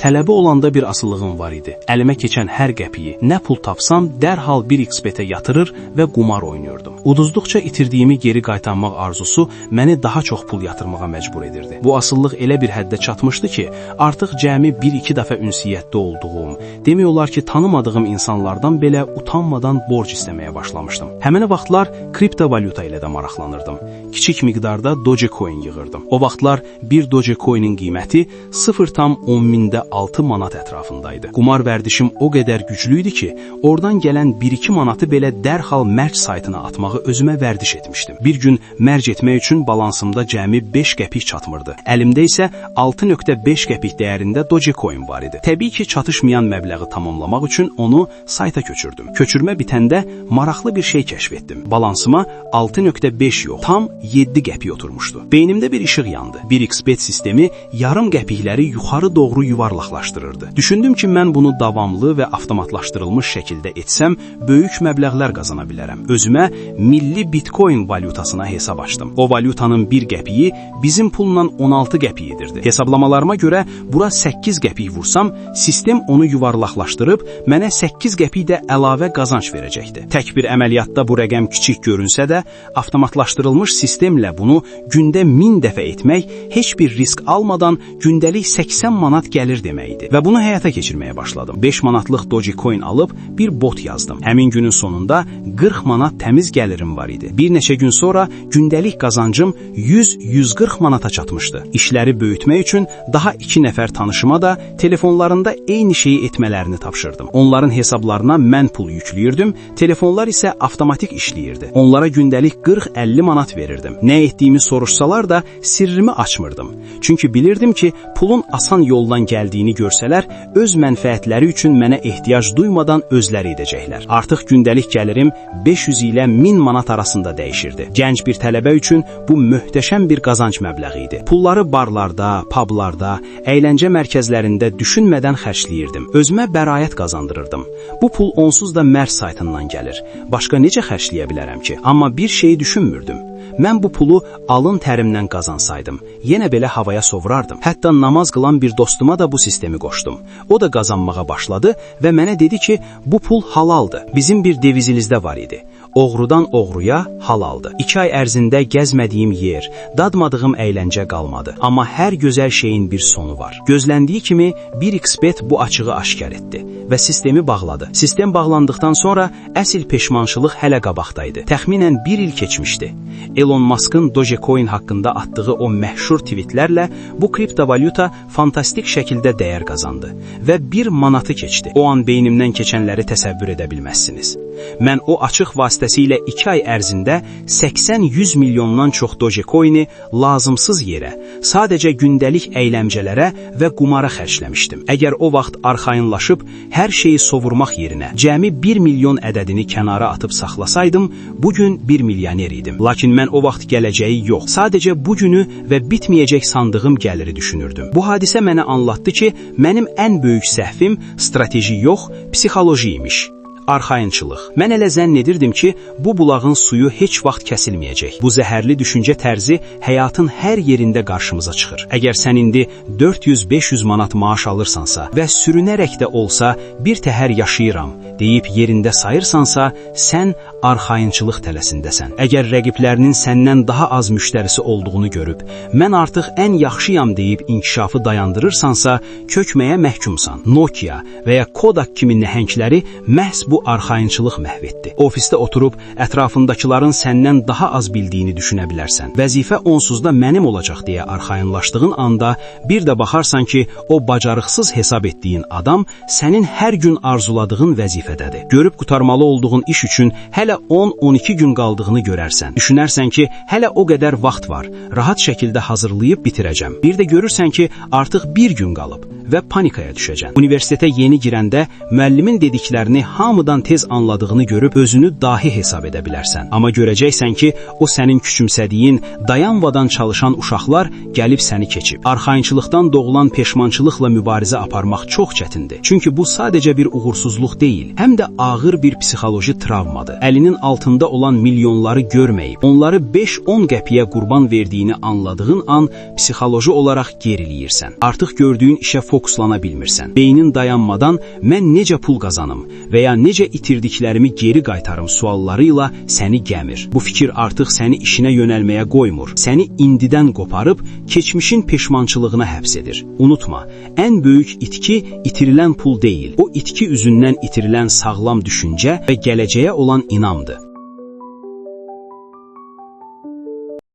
Tələbə olanda bir asılılığım var idi. Əlimə keçən hər qəpiyi, nə pul tapsam, dərhal 1xbet-ə yatırır və qumar oynuyordum. Uduzduqca itirdiyimi geri qaytarmaq arzusu məni daha çox pul yatırmağa məcbur edirdi. Bu asıllıq elə bir həddə çatmışdı ki, artıq cəmi 1-2 dəfə ünsiyyətdə olduğum, demək olar ki, tanımadığım insanlardan belə utanmadan borc istəməyə başlamışdım. Həmin vaxtlar kriptovalyuta ilə də maraqlanırdım. Kiçik miqdarda Dogecoin yığırdım. O vaxtlar bir Dogecoinin qiyməti 0,10 manat ətrafındaydı. Qumar vərdişim o qədər güclü idi ki, oradan gələn 1-2 manatı belə dərhal mərc saytına atmağı özümə vərdiş etmişdim. Bir gün mərc etmək üçün balansımda cəmi 5 qəpik çatmırdı. Əlimdə isə 6,5 qəpik dəyərində Dogecoin var idi. Təbii ki, çatışmayan məbləği tamamlamaq üçün onu sayta köçürdüm. Köçürmə bitəndə maraqlı bir şey kəşf etdim. Balansıma 6,5 yox, tam 7 qəpik oturmuşdu. Beynimdə bir işıq yandı. 1xbet sistemi yarım qəpikləri yuxarı doğru yuvarlaqlaşdırırdı. Düşündüm ki, mən bunu davamlı və avtomatlaşdırılmış şəkildə etsəm, böyük məbləğlər qazana bilərəm. Özümə milli Bitcoin valyutasına hesab açdım. O valyutanın bir qəpiyi bizim pulla 16 qəpik edirdi. Hesablamalarıma görə bura 8 qəpik vursam, sistem onu yuvarlaqlaşdırıb mənə 8 qəpik də əlavə qazanc verəcəkdi. Tək bir əməliyyatda bu rəqəm kiçik görünsə də, avtomatlaşdırılmış sistemlə bunu gündə 1000 dəfə etmək heç bir risk almadan gündəlik 80 manat gəlir deməkdir. Və bunu həyata keçirməyə başladım. 5 manatlıq Dogecoin alıb bir bot yazdım. Həmin günün sonunda 40 manat təmiz gəlirim var idi. Bir neçə gün sonra gündəlik qazancım 100-140 manata çatmışdı. İşləri böyütmək üçün daha 2 nəfər tanışıma da telefonlarında eyni şeyi etmələrini tapşırdım. Onların hesablarına mən pul yükləyirdim, telefonlar isə avtomatik işləyirdi. Onlara gündəlik 40-50 manat verirdim. Nə etdiyimi soruşsalar da sirrimi açmırdım. Çünki bilirdim ki, pulun asan yoldan gəldiyini görsələr, öz mənfəətləri üçün mənə ehtiyac duymadan özləri edəcəklər. Artıq gündəlik gəlirim 500 ilə 1000 manat arasında dəyişirdi. Gənc bir tələbə üçün bu möhtəşəm bir qazanc məbləği idi. Pulları barlarda, publarda, əyləncə mərkəzlərində düşünmədən xərcləyirdim. Özümə bəraət qazandırırdım. Bu pul onsuz da mərc saytından gəlir. Başqa necə xərcləyə bilərəm ki? Amma bir şeyi düşünmürdüm. Mən bu pulu alın tərimdən qazansaydım, yenə belə havaya sovrardım. Hətta namaz qılan bir dostuma da bu sistemi qoşdum. O da qazanmağa başladı və mənə dedi ki, bu pul halaldır. Bizim bir devizimizdə var idi. Oğrudan oğruya halaldır. 2 ay ərzində gəzmədiyim yer, dadmadığım əyləncə qalmadı. Amma hər gözəl şeyin bir sonu var. Gözləndiyi kimi 1xbet bu açığı aşkar etdi və sistemi bağladı. Sistem bağlandıqdan sonra əsl peşmançılıq hələ qabaqdaydı. Təxminən 1 il keçmişdi. Elon Musk'ın Dogecoin haqqında atdığı o məşhur tweetlərlə bu kriptovalyuta fantastik şəkildə dəyər qazandı və 1 manatı keçdi. O an beynimdən keçənləri təsəvvür edə bilməzsiniz. Mən o açıq vasitəsilə 2 ay ərzində 80-100 milyondan çox Dogecoin'i lazımsız yerə, sadəcə gündəlik əyləncələrə və qumara xərcləmişdim. Əgər o vaxt arxayınlaşıb hər şeyi sovurmaq yerinə cəmi 1 milyon ədədini kənara atıb saxlasaydım, bugün 1 milyoner idim. Lakin mən o vaxt gələcəyi yox, sadəcə bugünü və bitməyəcək sandığım gəliri düşünürdüm. Bu hadisə mənə anlattı ki, mənim ən böyük səhvim strateji yox, psixoloji imiş. Arxayınçılıq. Mən elə zənn edirdim ki, bu bulağın suyu heç vaxt kəsilməyəcək. Bu zəhərli düşüncə tərzi həyatın hər yerində qarşımıza çıxır. Əgər sən indi 400-500 manat maaş alırsansa və sürünərək də olsa bir təhər yaşayıram deyib yerində sayırsansa, sən arxayınçılıq tələsindəsən. Əgər rəqiblərinin səndən daha az müştərisi olduğunu görüb, mən artıq ən yaxşıyam deyib inkişafı dayandırırsansa, kökməyə məhkumsan. Nokia və ya Kodak kimi nəhəngləri məhz bu arxayınçılıq məhv etdi. Ofisdə oturub ətrafındakıların səndən daha az bildiyini düşünə bilərsən. Vəzifə onsuz da mənim olacaq deyə arxayınlaşdığın anda bir də baxarsan ki, o bacarıqsız hesab etdiyin adam sənin hər gün arzuladığın vəzifədədir. Görüb qutarmalı olduğun iş üçün hələ 10-12 gün qaldığını görərsən. Düşünərsən ki, hələ o qədər vaxt var, rahat şəkildə hazırlayıb bitirəcəm. Bir də görürsən ki, artıq bir gün qalıb və panikaya düşəcəksən. Universitetə yeni girəndə müəllimin dediklərini hamıdan tez anladığını görüb özünü dahi hesab edə bilərsən. Amma görəcəksən ki, o sənin küçümsədiyin, dayanmadan çalışan uşaqlar gəlib səni keçib. Arxayınçılıqdan doğulan peşmançılıqla mübarizə aparmaq çox çətindir. Çünki bu sadəcə bir uğursuzluq deyil, həm də ağır bir psixoloji travmadır. Əlinin altında olan milyonları görməyib, onları 5-10 qəpiyə qurban verdiyini anladığın an psixoloji olaraq geriləyirsən. Artıq gördüyün işə fokuslana bilmirsən. Beynin dayanmadan mən necə pul qazanım və ya necə itirdiklərimi geri qaytarım suallarıyla səni gəmir. Bu fikir artıq səni işinə yönəlməyə qoymur. Səni indidən qoparıb keçmişin peşmançılığına həbs edir. Unutma, ən böyük itki itirilən pul deyil. O itki üzündən itirilən sağlam düşüncə və gələcəyə olan inamdır.